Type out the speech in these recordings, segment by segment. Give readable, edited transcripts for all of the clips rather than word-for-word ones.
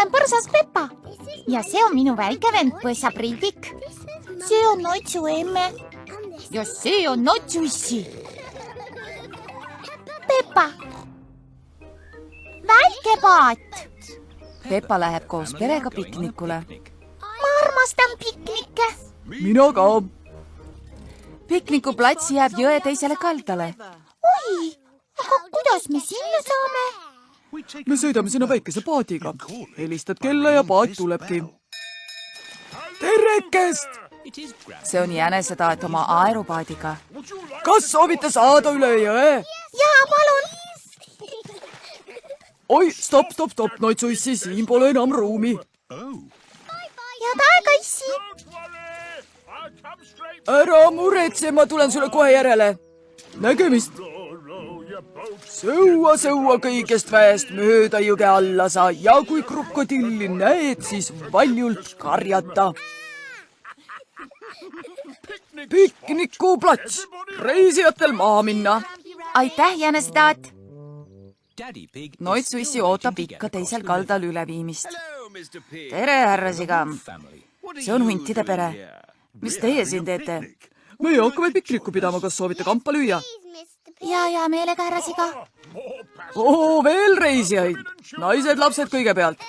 olen põrsas Peppa ja see on minu väike vend Põssa Priivik. See on Notsu emme ja see on Notsu issi. Peppa. Väike paat. Peppa läheb koos perega piknikule. Ma armastan piknikke. Mina ka. Piknikuplats jääb jõe teisele kaldale. Oi, aga kuidas me sinna saame? Me sõidame sinna väikese paadiga. Helistad kella ja paat tulebki. Terekest! See on jänesetaat oma aerupaadiga. Kas soovite saada üle jõe? Jaa, palun. Oi, stopp, Notsu issi, siin pole enam ruumi. Head aega, issi. Ära muretse, ma tulen sulle kohe järele. Nägemist. Sõua kõigest väest mööda jõge alla sa ja kui krokodilli näed, siis valjult karjata. Piknikuplats. Reisijatel maha minna. Aitäh, jänesetaat! Notsu issi ootab ikka teisel kaldal üleviimist. Tere, härra Siga! See on huntide pere. Mis teie siin teete? Meie hakkame pikniku pidama, kas soovite kampa lüüa? Ja meelega, härra Siga. Veel reisijaid. Naised, lapsed kõigepealt.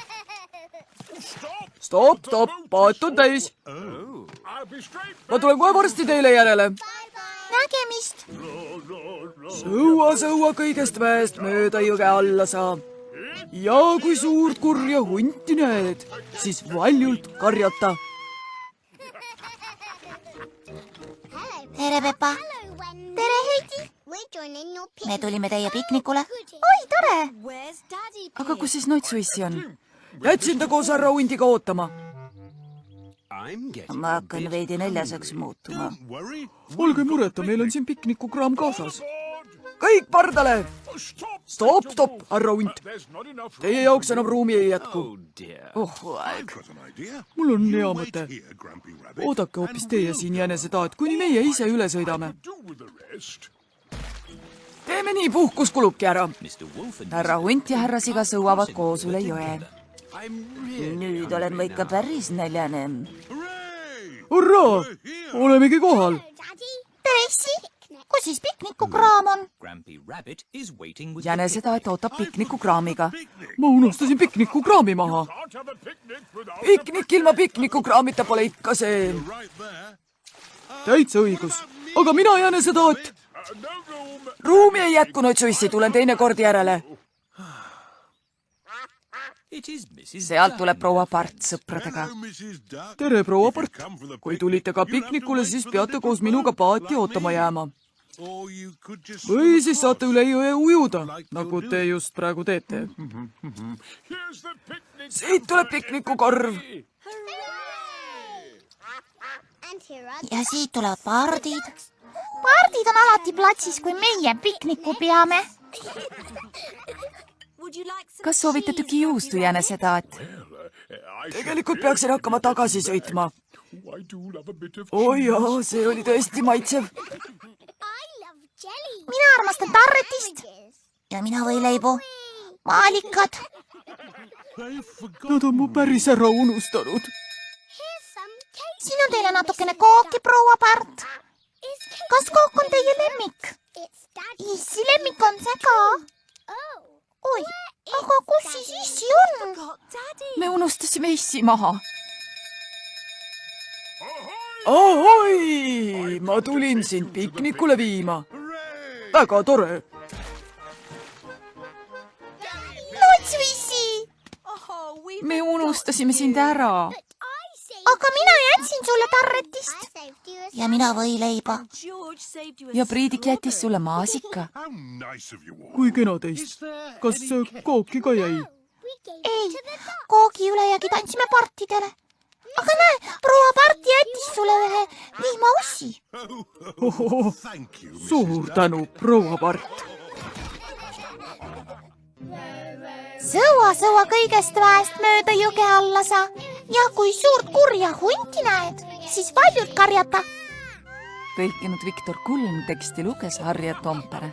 Stopp, paat on täis. Ma tulen kohe varsti teile järele. Nägemist. Sõua kõigest väest mööda jõge alla sa. Ja kui suurt kurja hunti näed, siis valjult karjata. Tere, Peppa. Tere, Heidi. Me tulime teie piknikule. Oi, tore. Aga kus siis Notsu issi on? Jätsin ta koos härra hundiga ootama. Ma hakkan veidi näljaseks muutuma. Olge mureta, meil on siin piknikukraam kaasas. Kõik pardale! Stopp, härra hunt. Teie jaoks enam ruumi ei jätku. Aeg. Mul on hea mõte. Oodake hoopis teie siin jänesetaat, kuni meie ise üle sõidame. Teeme nii, puhkus kulubki ära. Härra hunt ja härra Siga sõuavad koos üle jõe. Nüüd olen ma ikka päris näljane. Hurraa! Olemegi kohal. Tere, issi. Kus siis piknikukraam on? Jänesetaat ootab piknikukraamiga. Ma unustasin piknikukraami maha. Piknik ilma piknikukraamita pole ikka see. Täitsa õigus. Aga mina jänesetaat. Ruumi ei jätku, Notsu issi, tulen teine kord järele. Sealt tuleb proua Part sõpradega. Tere, proua Part. Kui tulite ka piknikule, siis peate koos minuga paati ootama jääma. Või siis saate üle jõe ujuda, nagu te just praegu teete. Siit tuleb piknikukorv. Ja siit tulevad pardid. Pardid on alati platsis, kui meie pikniku peame. Kas soovite tüki juustu, jänesetaat? Tegelikult peaksin hakkama tagasi sõitma. Jaa, see oli tõesti maitsev. Mina armastan tarretist. Ja mina võileibu. Maalikad. Nad on mu päris ära unustanud. Siin on teile natukene kooki, proua Part. Kas kook on teie lemmik? Issi lemmik on see ka. Oi, aga kus siis issi on? Me unustasime issi maha. Ahoi! Ma tulin sind piknikule viima. Väga tore. Notsu issi! Me unustasime sind ära. Aga mina jätsin sulle tarretist. Ja mina võileiba. Ja Priidik jättis sulle maasika. Kui kena teist. Kas kooki ka jäi? Ei, koogi ülejäägid andsime partidele. Aga näe, proua Part jättis sulle ühe vihmaussi. Suur tänu, proua Part. Sõua kõigest väest mööda jõge alla sa. Ja kui suurt kurja hunti näed, siis valjult karjata. Tõlkinud Viktor Kulm, teksti luges Harriet Tompere.